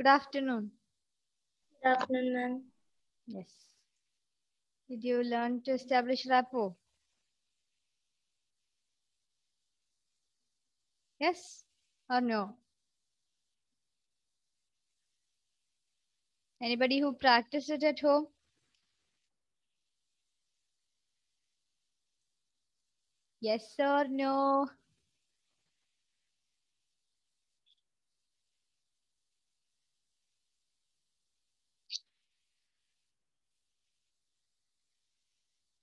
Good afternoon. Good afternoon, ma'am. Yes. Did you learn to establish rapport? Yes or no? Anybody who practiced it at home? Yes or no?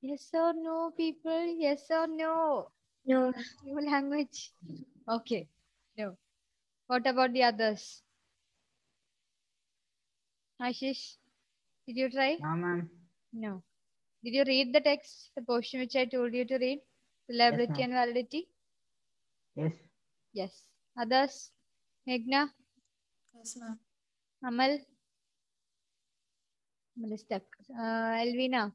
Yes or no, people? Yes or no? No, New language? Okay. No. What about the others? Ashish, did you try? No, ma'am. No. Did you read the text, the portion which I told you to read? Yes, Reliability ma'am. and validity? Yes. Yes. Others? Meghna? Yes, ma'am. Amal? Amal is stuck. Elvina?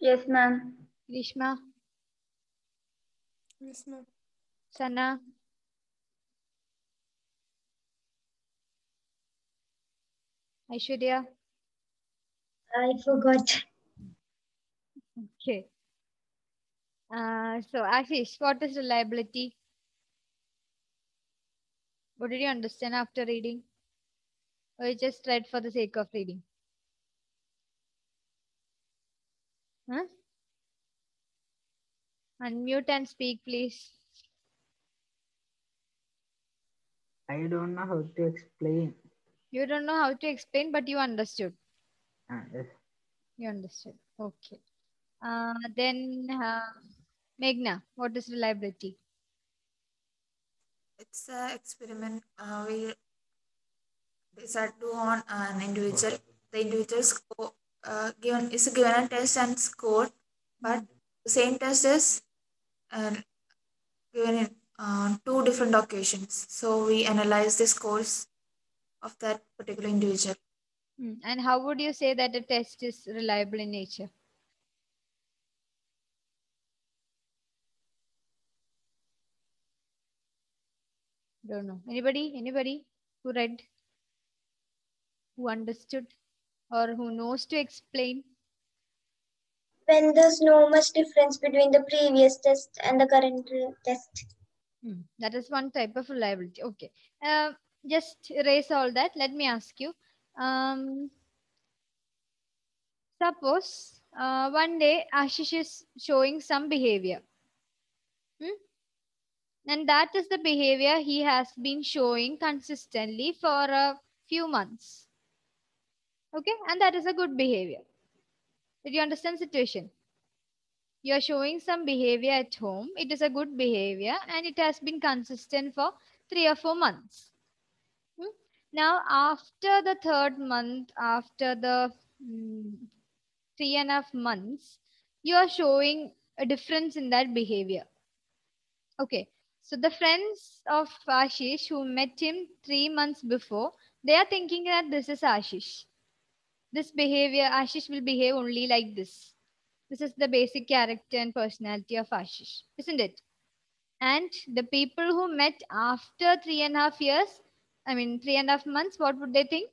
yes, ma'am. Grishma? Yes, ma'am. Sana? Aishwarya? I forgot. Okay. So Ashish, what is reliability? What did you understand after reading? Or you just read for the sake of reading? Huh? Unmute and speak, please. I don't know how to explain. You don't know how to explain, but you understood. Yes. You understood. Okay. Then Meghna, what is reliability? It's an experiment. We decide to on an individual. The individual score given a test and scored, but the same test is uh, given in two different occasions. So we analyze the scores of that particular individual. And how would you say that a test is reliable in nature? Don't know. Anybody? Anybody who read, who understood, or who knows to explain? When there's no much difference between the previous test and the current test. That is one type of reliability. Okay. Uh, just erase all that. Let me ask you. Um, suppose one day Ashish is showing some behavior. Hmm? And that is the behavior he has been showing consistently for a few months. Okay. And that is a good behavior. Did you understand the situation? You are showing some behavior at home. It is a good behavior and it has been consistent for 3 or 4 months. Hmm? Now, after the third month, after the 3.5 months, you are showing a difference in that behavior. Okay. So the friends of Ashish who met him 3 months before, they are thinking that this is Ashish. This behavior, Ashish will behave only like this. This is the basic character and personality of Ashish, isn't it? And the people who met after 3.5 years, 3.5 months, what would they think?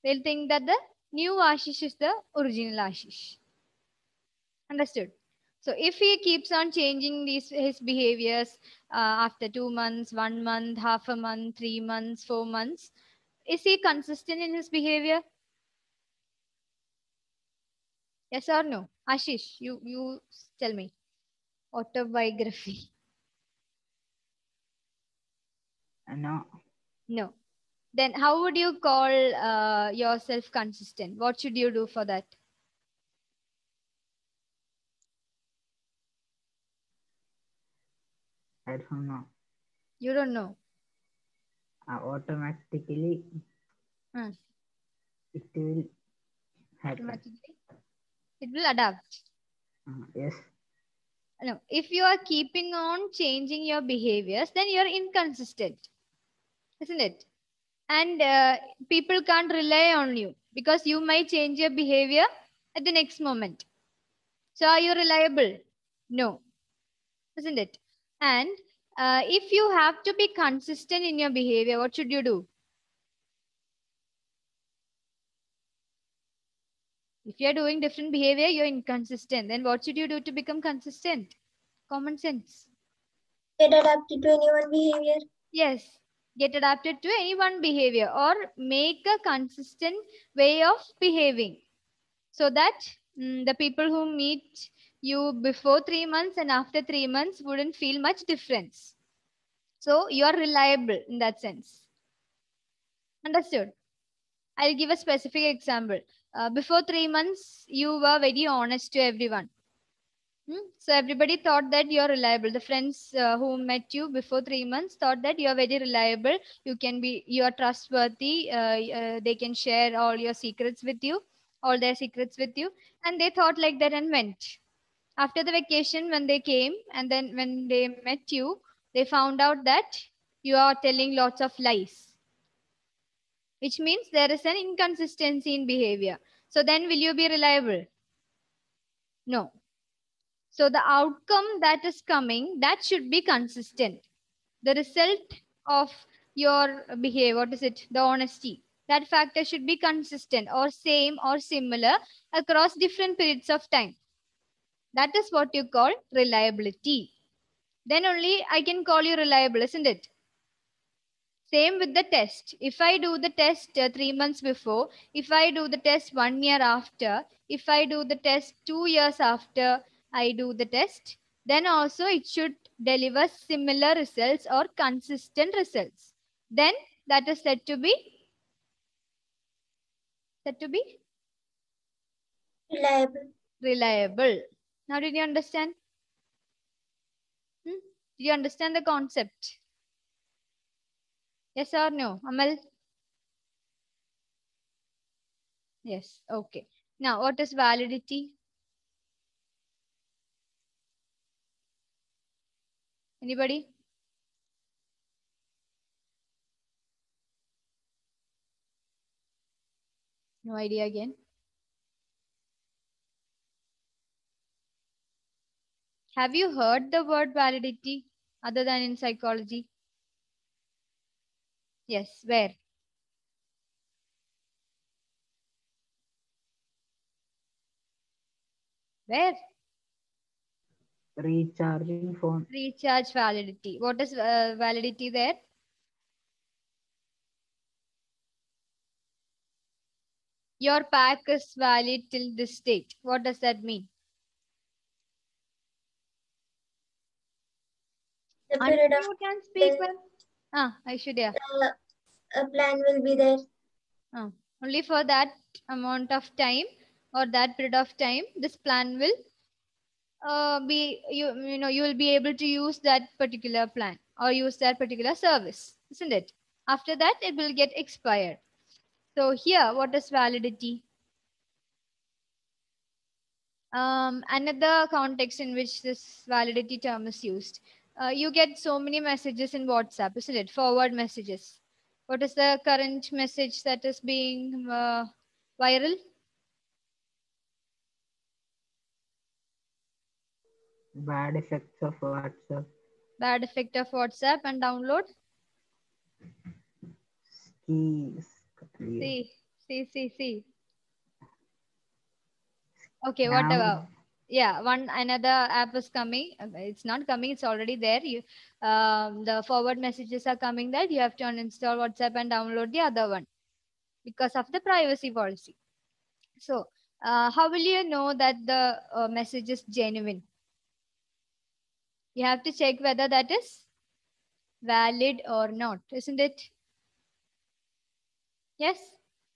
They'll think that the new Ashish is the original Ashish. Understood? So if he keeps on changing his behaviors after 2 months, 1 month, half a month, 3 months, 4 months, is he consistent in his behavior? Yes or no? Ashish, you tell me. Autobiography. No. No. Then how would you call yourself consistent? What should you do for that? I don't know. You don't know. Automatically Hmm. it will happen. Automatically, it will adapt. Yes. No, if you are keeping on changing your behaviors, then you are inconsistent, isn't it? And people can't rely on you because you might change your behavior at the next moment. So are you reliable? No, isn't it? And if you have to be consistent in your behavior, what should you do? If you are doing different behavior, you're inconsistent. Then what should you do to become consistent? Common sense. Get adapted to anyone behavior. Yes, get adapted to any one behavior or make a consistent way of behaving so that the people who meet you before 3 months and after 3 months wouldn't feel much difference. So you are reliable in that sense. Understood? I'll give a specific example. Before 3 months, you were very honest to everyone. So everybody thought that you're reliable. The friends who met you before 3 months thought that you're very reliable. You are trustworthy. They can share all your secrets with you, all their secrets with you. And they thought like that and went. After the vacation, when they came and then when they met you, they found out that you are telling lots of lies, which means there is an inconsistency in behavior. So then will you be reliable? No. So the outcome that is coming, that should be consistent. The result of your behavior, what is it? The honesty. That factor should be consistent or same or similar across different periods of time. That is what you call reliability. Then only I can call you reliable, isn't it? Same with the test. If I do the test 3 months before, if I do the test 1 year after, if I do the test 2 years after I do the test, then also it should deliver similar results or consistent results. Then that is said to be Reliable. reliable. Now did you understand? Did you understand the concept? Yes or no, Amal? Yes, okay. Now, what is validity? Anybody? No idea again. Have you heard the word validity other than in psychology? Yes, where? Where? Recharging phone. Recharge validity. What is validity there? Your pack is valid till this date. What does that mean? The Until period of you can speak well. I should, yeah. a plan will be there. Only for that amount of time or that period of time, this plan will you will be able to use that particular plan or use that particular service, isn't it? After that, it will get expired. So here, what is validity? Another context in which this validity term is used. You get so many messages in WhatsApp, isn't it? Forward messages. What is the current message that is being viral? Bad effects of WhatsApp. Bad effect of WhatsApp and download. See. Okay, Now, whatever. Yeah, another app is coming. It's not coming. It's already there. The forward messages are coming there. You have to uninstall WhatsApp and download the other one because of the privacy policy. So, how will you know that the message is genuine? You have to check whether that is valid or not, isn't it? Yes.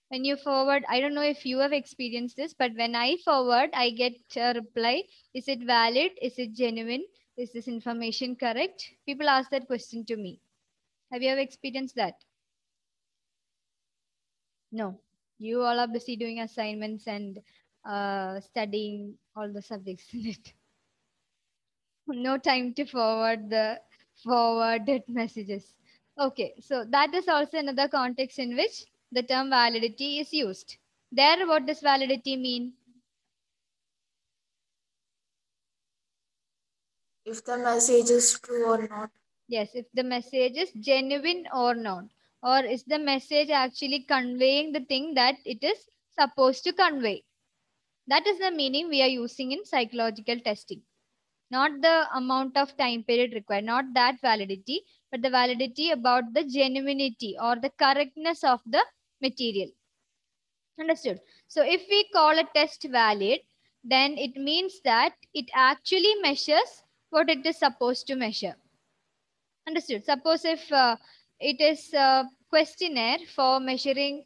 When you forward, I don't know if you have experienced this, but when I forward, I get a reply. Is it valid? Is it genuine? Is this information correct? People ask that question to me. Have you ever experienced that? No. You all are busy doing assignments and studying all the subjects in it. No time to forward the forwarded messages. Okay, so that is also another context in which the term validity is used. There, what does validity mean? If the message is true or not. Yes, if the message is genuine or not. Or is the message actually conveying the thing that it is supposed to convey? That is the meaning we are using in psychological testing. Not the amount of time period required, not that validity, but the validity about the genuinity or the correctness of the material. Understood? So if we call a test valid, then it means that it actually measures what it is supposed to measure. Understood? Suppose if it is a questionnaire for measuring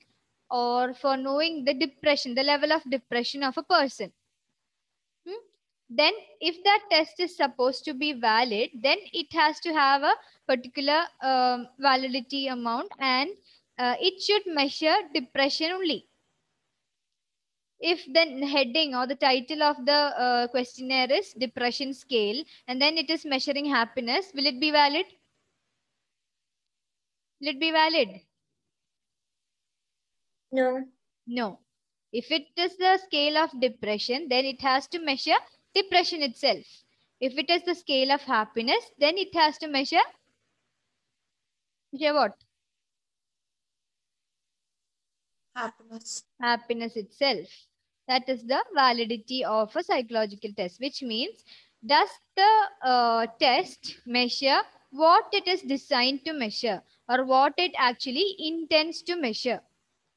or for knowing the depression, the level of depression of a person. Then if that test is supposed to be valid, then it has to have a particular validity amount, and it should measure depression only. If the heading or the title of the questionnaire is depression scale and then it is measuring happiness, will it be valid? Will it be valid? No. No. If it is the scale of depression, then it has to measure depression itself. If it is the scale of happiness, then it has to measure what? Happiness. Happiness itself. That is the validity of a psychological test, which means does the test measure what it is designed to measure or what it actually intends to measure.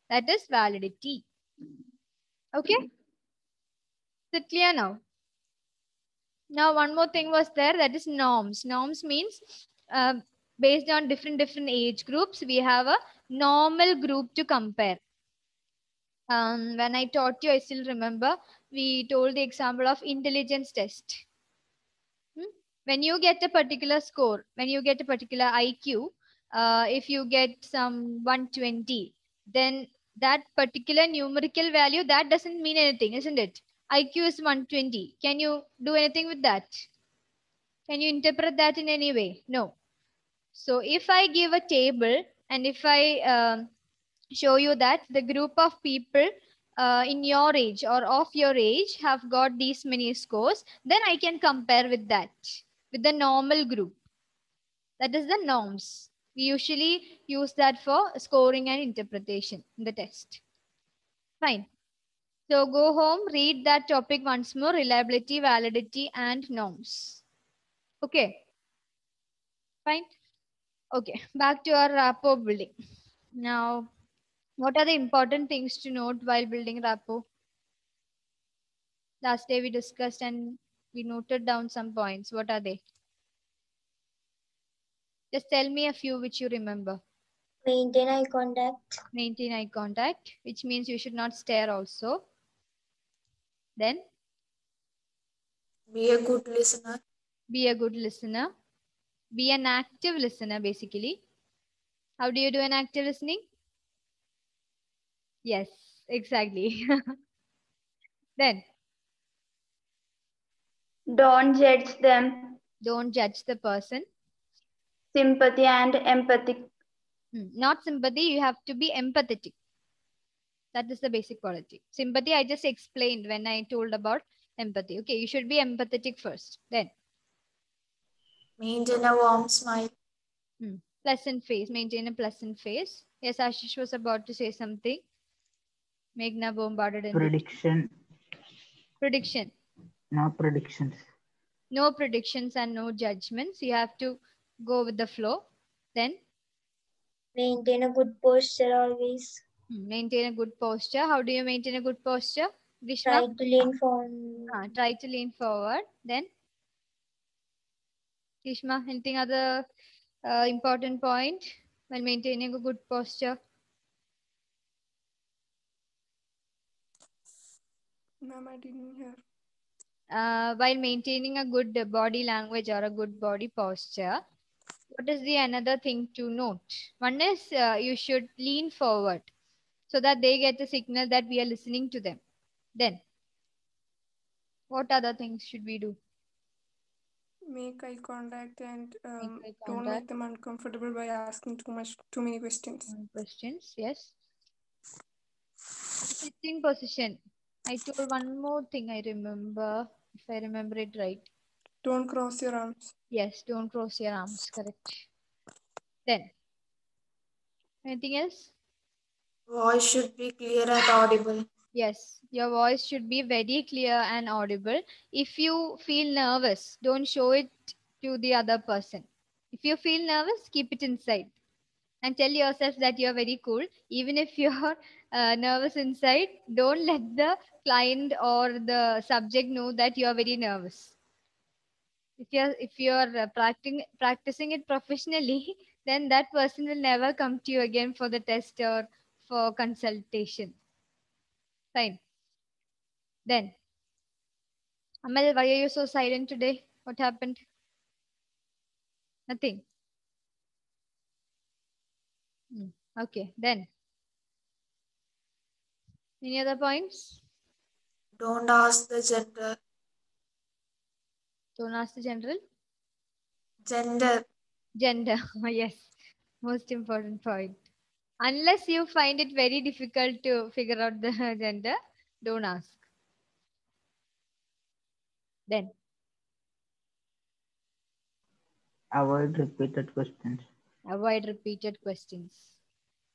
That is validity. Okay? Is it clear now? Now, one more thing was there, that is norms. Norms means based on different age groups, we have a normal group to compare. When I taught you, I still remember, we told the example of intelligence test. When you get a particular score, when you get a particular IQ, if you get some 120, then that particular numerical value, that doesn't mean anything, isn't it? IQ is 120. Can you do anything with that? Can you interpret that in any way? No. So if I give a table and if I show you that the group of people in your age or of your age have got these many scores, then I can compare with that, with the normal group. That is the norms. We usually use that for scoring and interpretation in the test. Fine. So go home, read that topic once more, reliability, validity, and norms. Okay. Fine. Okay. Back to our rapport building. Now, what are the important things to note while building rapport? Last day we discussed and we noted down some points. What are they? Just tell me a few which you remember. Maintain eye contact. Maintain eye contact, which means you should not stare also. Then? Be a good listener. Be a good listener. Be an active listener, basically. How do you do an active listening? Yes, exactly. Then? Don't judge them. Don't judge the person. Sympathy and empathy. Not sympathy, you have to be empathetic. That is the basic quality. Sympathy, I just explained when I told about empathy. Okay, you should be empathetic first. Then? Maintain a warm smile. Pleasant face. Maintain a pleasant face. Yes, Ashish was about to say something. Meghna bombarded in Prediction. Prediction. No predictions. No predictions and no judgments. You have to go with the flow. Then? Maintain a good posture always. Maintain a good posture. How do you maintain a good posture? Grishma? Try to lean forward. Try to lean forward. Then? Grishma, anything other important point while maintaining a good posture? Ma'am, I didn't hear. While maintaining a good body language or a good body posture, what is the another thing to note? One is you should lean forward so that they get a signal that we are listening to them. Then, what other things should we do? Make eye contact and eye don't contact. make them uncomfortable by asking too many questions. Questions, yes. Sitting position. I told one more thing I remember, if I remember it right. Don't cross your arms. Yes, don't cross your arms, correct. Then, anything else? Voice should be clear and audible. Yes, your voice should be very clear and audible. If you feel nervous, don't show it to the other person. If you feel nervous, keep it inside and tell yourself that you're very cool. Even if you're nervous inside, don't let the client or the subject know that you're very nervous. If you're practicing it professionally, then that person will never come to you again for the test or for consultation. Fine. Then, Amal, why are you so silent today? What happened? Nothing. Hmm. Okay, then. Any other points? Don't ask the Don't ask the general. gender. Gender. Yes, most important point. Unless you find it very difficult to figure out the gender, don't ask. Then, Avoid repeated questions. avoid repeated questions.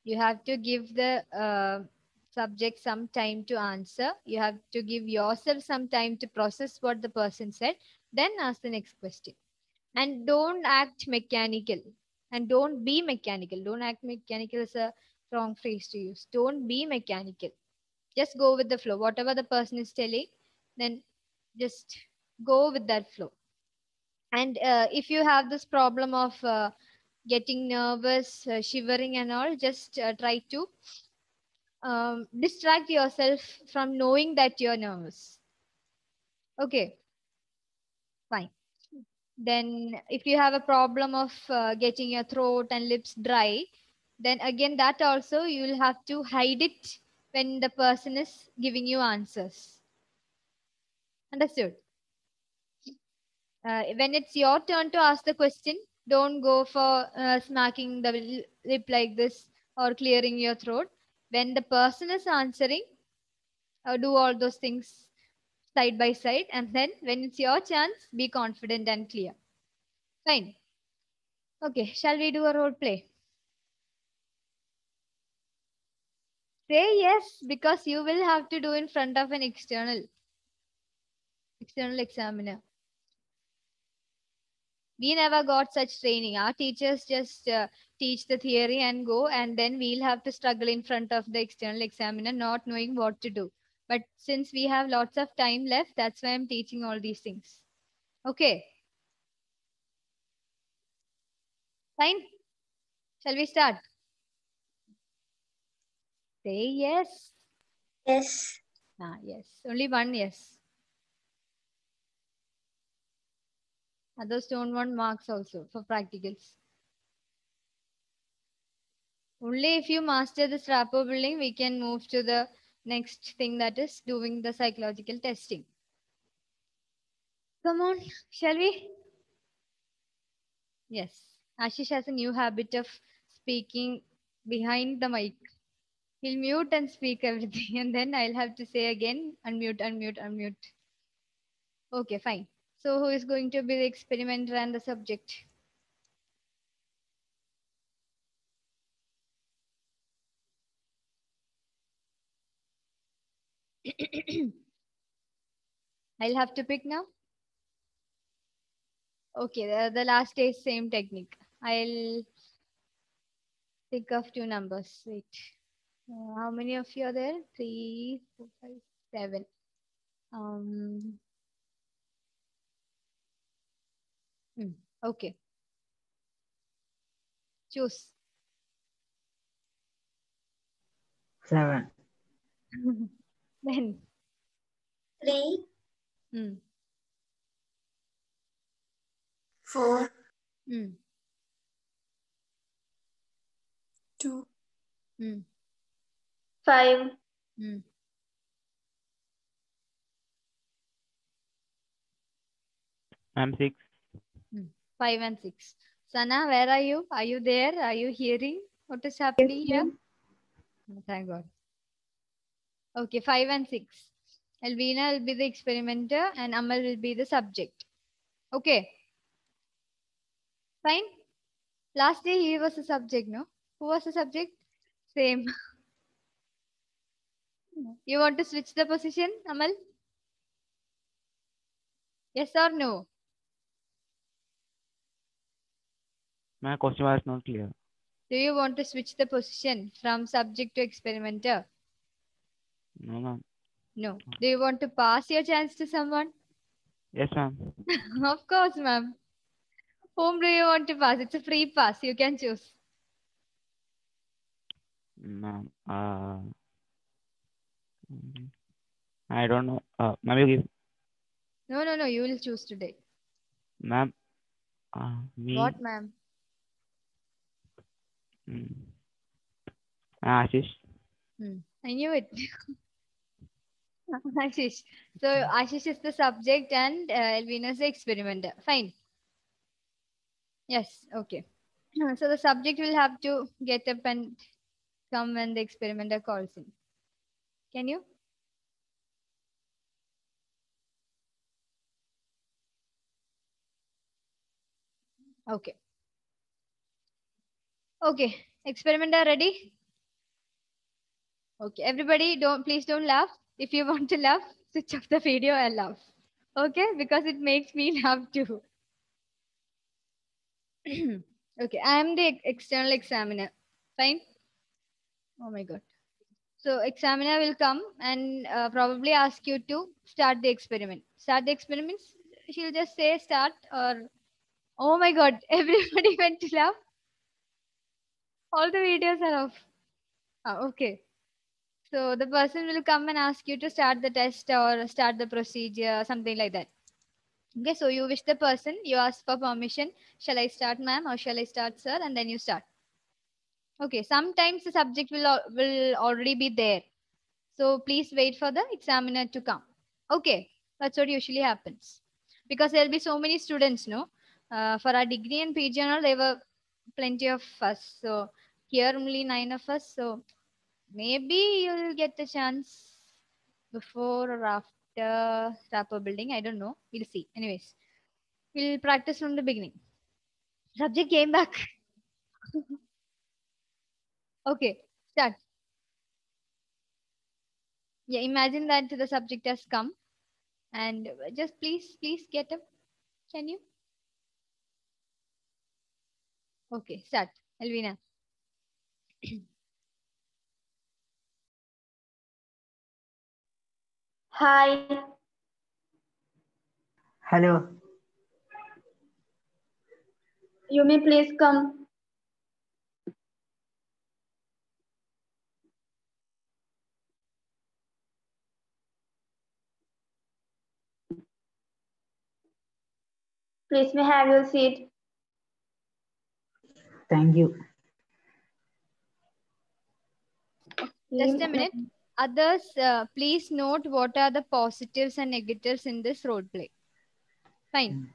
You have to give the subject some time to answer. You have to give yourself some time to process what the person said. Then ask the next question. And don't act mechanical. And don't be mechanical. Don't act mechanical is a wrong phrase to use. Don't be mechanical. Just go with the flow. Whatever the person is telling, then just go with that flow. And if you have this problem of getting nervous, shivering, and all, just try to distract yourself from knowing that you're nervous. Okay, fine. Then, if you have a problem of getting your throat and lips dry, then again, that also you will have to hide it when the person is giving you answers. Understood? When it's your turn to ask the question, don't go for smacking the lip like this or clearing your throat. When the person is answering, do all those things side by side, and then when it's your chance, be confident and clear. Fine. Okay, shall we do a role play? Say yes, because you will have to do in front of an external examiner. We never got such training. Our teachers just teach the theory and go, and then we'll have to struggle in front of the external examiner, not knowing what to do. But since we have lots of time left, that's why I'm teaching all these things. Okay, fine. Shall we start? Say yes. Yes. Ah, yes. Only one yes. Others don't want marks also for practicals. Only if you master this rapport building, we can move to the next thing, that is doing the psychological testing. Come on, shall we? Yes. Ashish has a new habit of speaking behind the mic. He'll mute and speak everything, and then I'll have to say again, unmute, unmute, unmute. Okay, fine. So, who is going to be the experimenter and the subject? I'll have to pick now. Okay, the last day is same technique. I'll pick of two numbers. Wait. How many of you are there? 3, 4, 5, 7. Um. Okay. Choose. 7. Then. 3. Hmm. 4. Hmm. 2. Hmm. 5. Hmm. I'm 6. 5 and 6. Sana, where are you? Are you there? Are you hearing what is happening here? Oh, thank God. Okay, 5 and 6. Elvina will be the experimenter and Amal will be the subject. Okay, fine. Last day he was the subject, no? Who was the subject? Same. You want to switch the position, Amal? Yes or no? My question was not clear. Do you want to switch the position from subject to experimenter? No, ma'am. No. Do you want to pass your chance to someone? Yes, ma'am. Of course, ma'am. Whom do you want to pass? It's a free pass. You can choose. Ma'am. I don't know. Ma'am, you give. No. You will choose today. Ma'am. Me. What, ma'am? Ashish. I knew it. Ashish. So Ashish is the subject and Elvina is the experimenter. Fine. Yes. Okay. So the subject will have to get up and come when the experimenter calls in. Can you? Okay. Okay. Experimenter ready? Okay. Everybody, please don't laugh. If you want to laugh, switch off the video and laugh. Okay? Because it makes me laugh too. Okay. I am the external examiner. Fine. Oh my God. So examiner will come and probably ask you to start the experiment. Start the experiments. She'll just say start or oh my God, everybody went to laugh. All the videos are off. Okay. So the person will come and ask you to start the test or start the procedure, something like that. Okay, so you wish the person, you ask for permission. Shall I start, ma'am, or shall I start, sir? And then you start. Okay, sometimes the subject will already be there. So please wait for the examiner to come. Okay, that's what usually happens. Because there'll be so many students, no? For our degree and PG and all, there were plenty of us. So here only 9 of us. So maybe you'll get the chance before or after rapper building. I don't know. We'll see. Anyways, we'll practice from the beginning. Subject came back. Okay, start. Yeah, imagine that the subject has come and just please get up. Can you? Okay, start. Elvina. Hi. Hello. You may please come. Please may have your seat. Thank you. Just a minute. Others, please note what are the positives and negatives in this role play. Fine.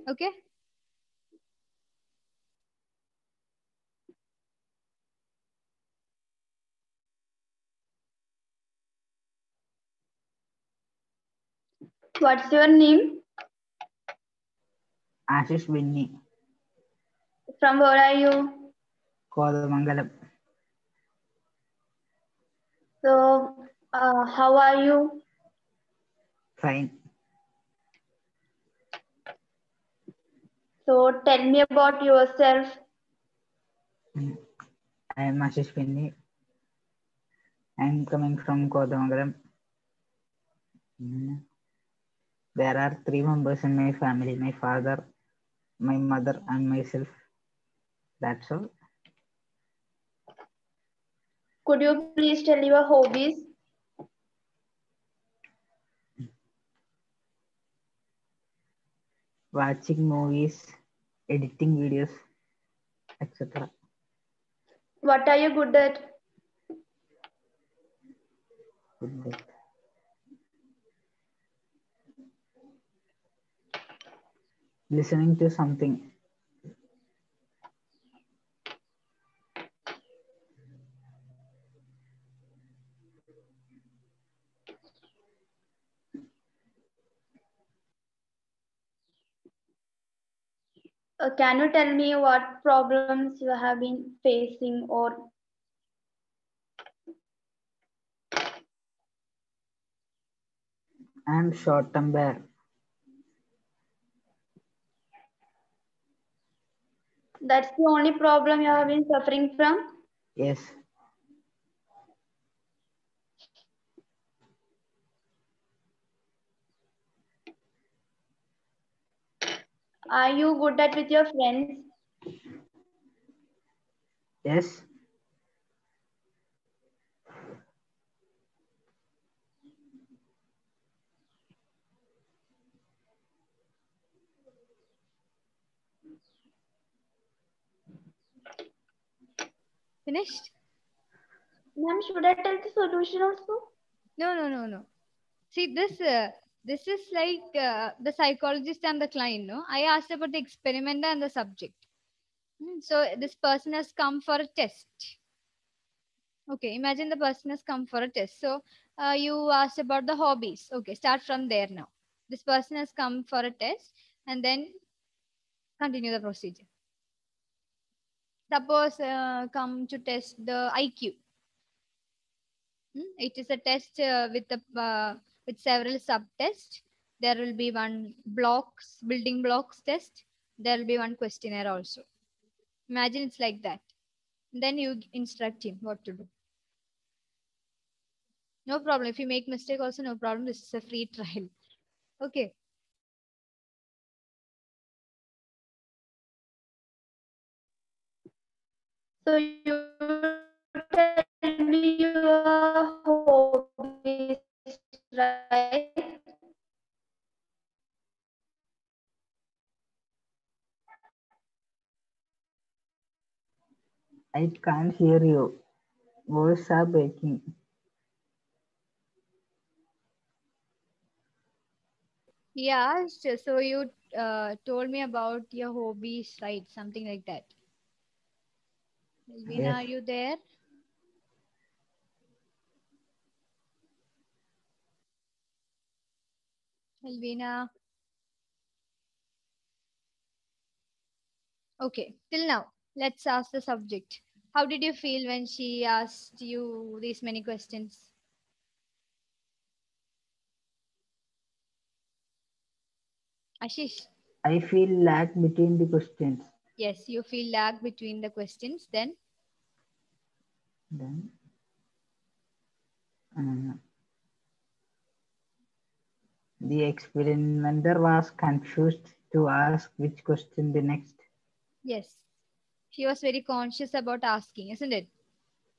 Okay. What's your name? Ashish Vinny. From where are you? Kodamangalam. So, how are you? Fine. So, tell me about yourself. I am Ashish Vinny. I am coming from Kodamangalam. There are 3 members in my family: my father, my mother, and myself. That's all. Could you please tell your hobbies? Watching movies, editing videos, etc. What are you good at? Listening to something. Can you tell me what problems you have been facing or I'm short-tempered. That's the only problem you have been suffering from? Yes. Are you good at with your friends? Yes. Finished? Ma'am, should I tell the solution also? No. See, this is like the psychologist and the client. No, I asked about the experimenter and the subject. So this person has come for a test. Okay, imagine the person has come for a test. So you asked about the hobbies. Okay, start from there now. This person has come for a test and then continue the procedure. Suppose come to test the IQ. It is a test with several subtests. There will be one building blocks test. There will be one questionnaire also. Imagine it's like that. Then you instruct him what to do. No problem. If you make mistake also, no problem. This is a free trial. Okay. So you tell me your hobbies, right? I can't hear you. Voice are breaking. Yeah. So you told me about your hobbies, right? Something like that. Elvina, Yes. are you there? Elvina. Okay. Till now, let's ask the subject. How did you feel when she asked you these many questions? Ashish. I feel lag between the questions. Yes, you feel lag between the questions. Then Then uh, the experimenter was confused to ask which question the next. yes, she was very conscious about asking, isn't it?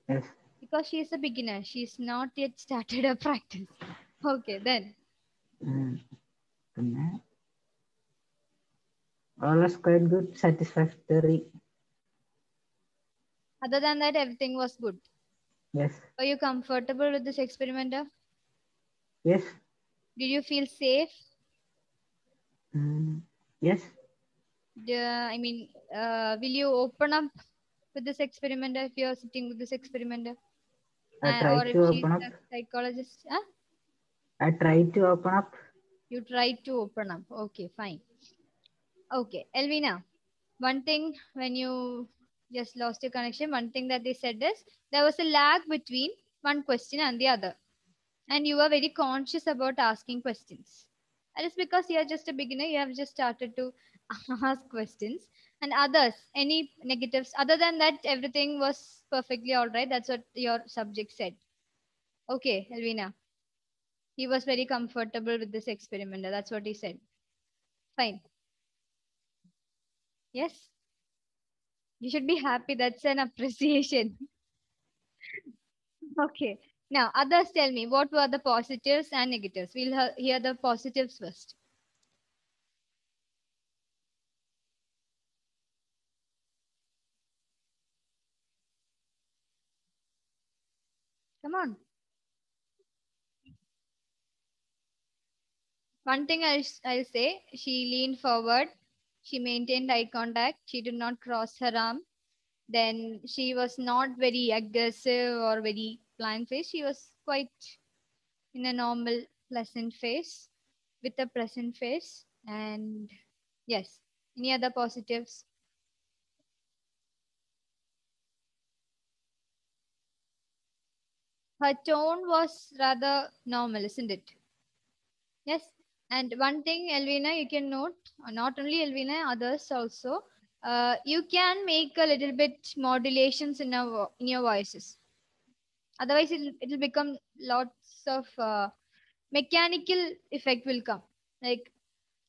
Yes. Because she is a beginner. She's not yet started her practice. Okay, then. പിന്നെ all was quite good, satisfactory. Other than that, everything was good. Yes. Were you comfortable with this experimenter? Yes. Did you feel safe? Yes. Will you open up with this experimenter if you're sitting with this experimenter? I Or tried if to she's open up. a psychologist? Huh? I tried to open up. You tried to open up. Okay, fine. Okay, Elvina, one thing when you just lost your connection, one thing that they said is there was a lag between one question and the other. And you were very conscious about asking questions. That is because you are just a beginner, you have just started to ask questions. And others, any negatives, other than that, everything was perfectly all right. That's what your subject said. Okay, Elvina. He was very comfortable with this experimenter. That's what he said. Fine. Yes. You should be happy. That's an appreciation. Okay. Now, others tell me what were the positives and negatives. We'll hear the positives first. Come on. One thing I'll say, she leaned forward. She maintained eye contact. She did not cross her arm. Then she was not very aggressive or very bland face. She was quite in a normal, pleasant face with a pleasant face. And yes, any other positives? Her tone was rather normal, isn't it? Yes. And one thing, Elvina, you can note, not only Elvina, others also, you can make a little bit modulations in your voices. Otherwise, it'll become lots of mechanical effect will come. Like,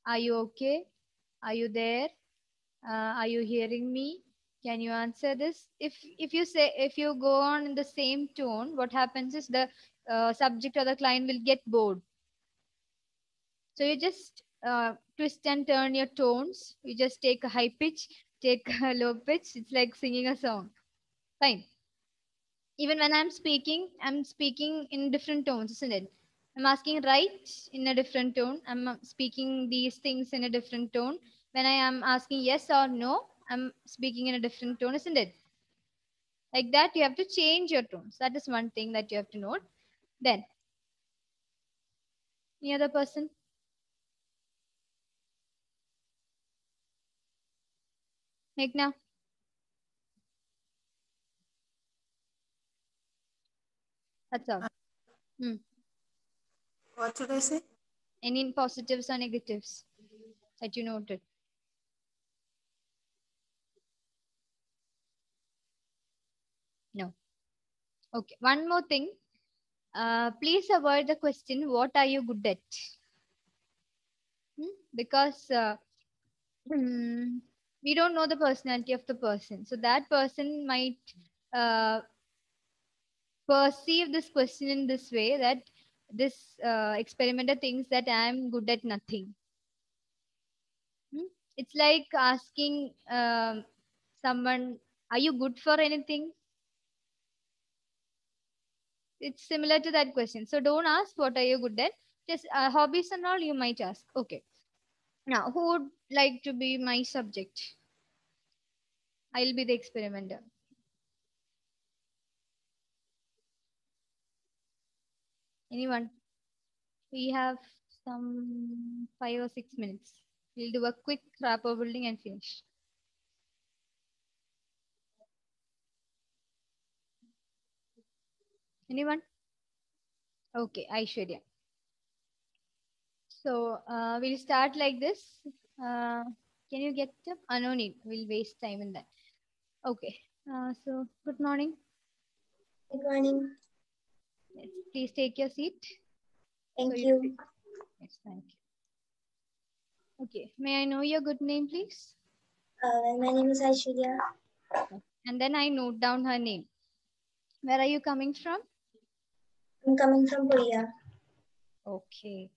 are you okay? Are you there? Are you hearing me? Can you answer this? If you go on in the same tone, what happens is the subject or the client will get bored. So you just twist and turn your tones. You just take a high pitch, take a low pitch. It's like singing a song. Fine. Even when I'm speaking in different tones, isn't it? I'm asking right in a different tone. I'm speaking these things in a different tone. When I am asking yes or no, I'm speaking in a different tone, isn't it? Like that, you have to change your tones. That is one thing that you have to note. Then, any other person? Meghna? That's all. Hmm. What should I say? Any positives or negatives that you noted? No. Okay. One more thing. Please avoid the question, what are you good at? Because we don't know the personality of the person. So that person might uh, perceive this question in this way that this experimenter thinks that I am good at nothing. It's like asking someone, are you good for anything? It's similar to that question. So don't ask what are you good at. Just hobbies and all you might ask. Okay. Now, who would like to be my subject? I'll be the experimenter. Anyone? We have some 5 or 6 minutes. We'll do a quick rapport building and finish. Anyone? Okay, Aishwarya. So we'll start like this. Can you get up? No need. We'll waste time in that. Okay. So good morning. Good morning. Yes, please take your seat. Thank So you. yes, thank you. Okay. May I know your good name, please? My name is Aishwarya. And then I note down her name. Where are you coming from? I'm coming from Korea. Okay.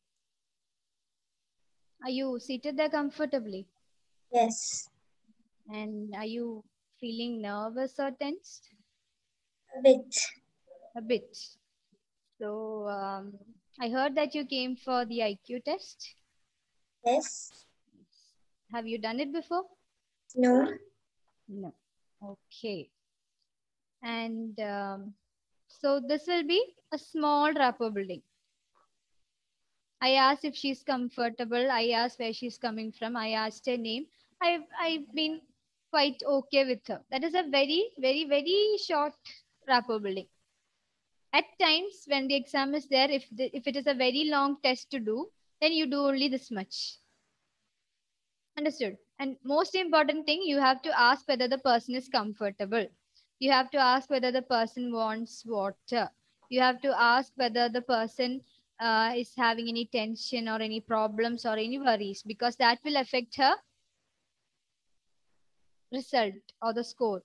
Are you seated there comfortably? Yes, And are you feeling nervous or tensed? a bit. A bit. So I heard that you came for the IQ test. Yes. Have you done it before? No. No. Okay. And so this will be a small rapport building. I asked if she's comfortable. I asked where she's coming from. I asked her name. I've been quite okay with her. That is a very, very, very short rapport building. At times when the exam is there, if it is a very long test to do, then you do only this much. Understood? And most important thing, you have to ask whether the person is comfortable. You have to ask whether the person wants water. You have to ask whether the person is having any tension or any problems or any worries, because that will affect her result or the score.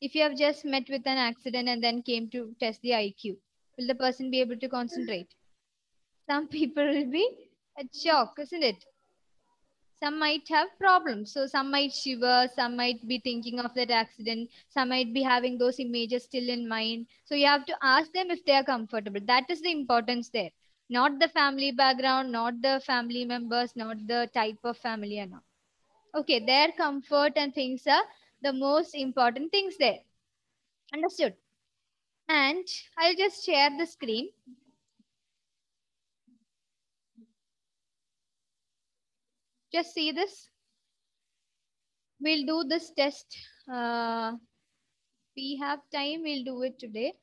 If you have just met with an accident and then came to test the IQ, will the person be able to concentrate? Some people will be at shock, isn't it? Some might have problems. So some might shiver, some might be thinking of that accident, some might be having those images still in mind. So you have to ask them if they are comfortable. That is the importance there. Not the family background, not the family members, not the type of family and all. Okay, their comfort and things are the most important things there. Understood? And I'll just share the screen. Just see this. We'll do this test. We have time, we'll do it today.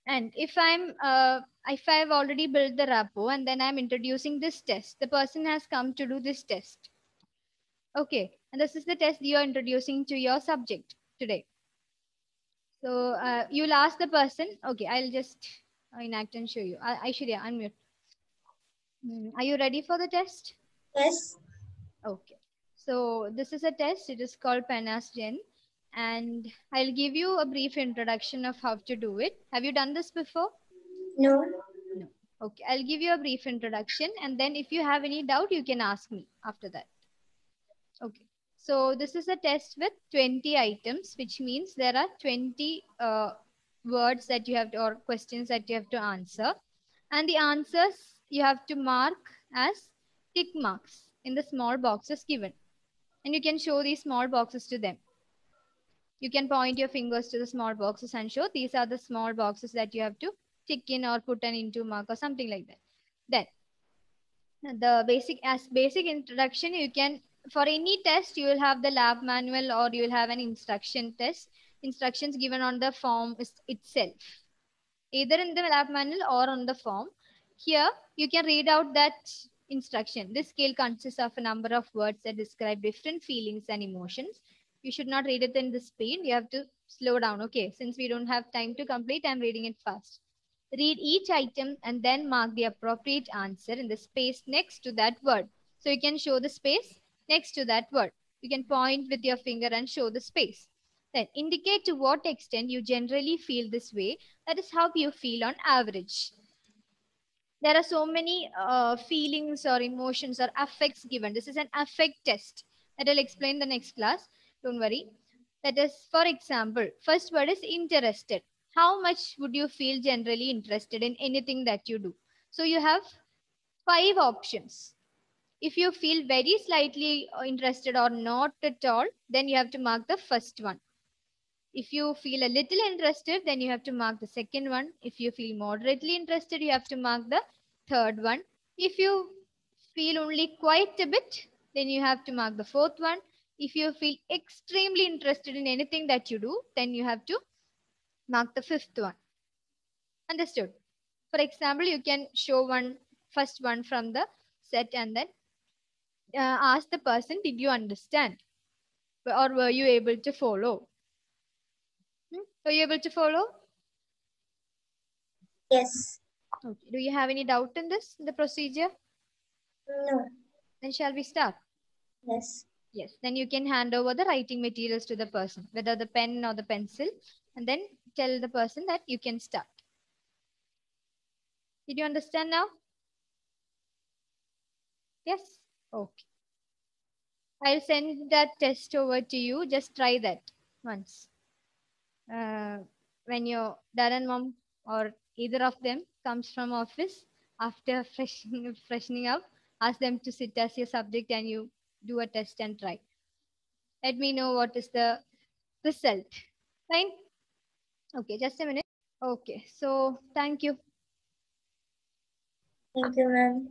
And if I've already built the rapport and then I'm introducing this test, the person has come to do this test. Okay, and this is the test you are introducing to your subject today. So you'll ask the person. Okay, I'll just enact and show you. Aishwarya, unmute. Are you ready for the test? Yes. Okay. So this is a test. It is called PENAS Gen. And I'll give you a brief introduction of how to do it. Have you done this before? No. No. Okay. I'll give you a brief introduction. And then if you have any doubt, you can ask me after that. Okay. So this is a test with 20 items, which means there are 20 words that you have to, or questions that you have to answer. And the answers you have to mark as tick marks in the small boxes given. And you can show these small boxes to them. You can point your fingers to the small boxes and show these are the small boxes that you have to tick in or put an into mark or something like that. Then the basic introduction, you can, for any test you will have the lab manual or you will have an instructions given on the form itself, either in the lab manual or on the form. Here you can read out that instruction. This scale consists of a number of words that describe different feelings and emotions. You should not read it in the speed, you have to slow down. Okay, since we don't have time to complete, I'm reading it fast. Read each item and then mark the appropriate answer in the space next to that word. So you can show the space next to that word. You can point with your finger and show the space. Then indicate to what extent you generally feel this way. That is how you feel on average. There are so many feelings or emotions or affects given. This is an affect test that I'll explain the next class. Don't worry. That is, for example, first word is interested. How much would you feel generally interested in anything that you do? So you have 5 options. If you feel very slightly interested or not at all, then you have to mark the first one. If you feel a little interested, then you have to mark the second one. If you feel moderately interested, you have to mark the third one. If you feel only quite a bit, then you have to mark the fourth one. If you feel extremely interested in anything that you do, then you have to mark the fifth one. Understood? For example, you can show first one from the set and then ask the person, did you understand? Or were you able to follow? Were you able to follow? Yes. Okay. Do you have any doubt in this, in the procedure? No. Then shall we start? Yes. Yes. Then you can hand over the writing materials to the person, whether the pen or the pencil, and then tell the person that you can start. Did you understand now? Yes? Okay. I'll send that test over to you. Just try that once. When your dad and mom or either of them comes from office after freshening up, ask them to sit as your subject and you do a test and try. Let me know what is the result. Fine? Okay, just a minute. Okay, so thank you. Thank you, ma'am.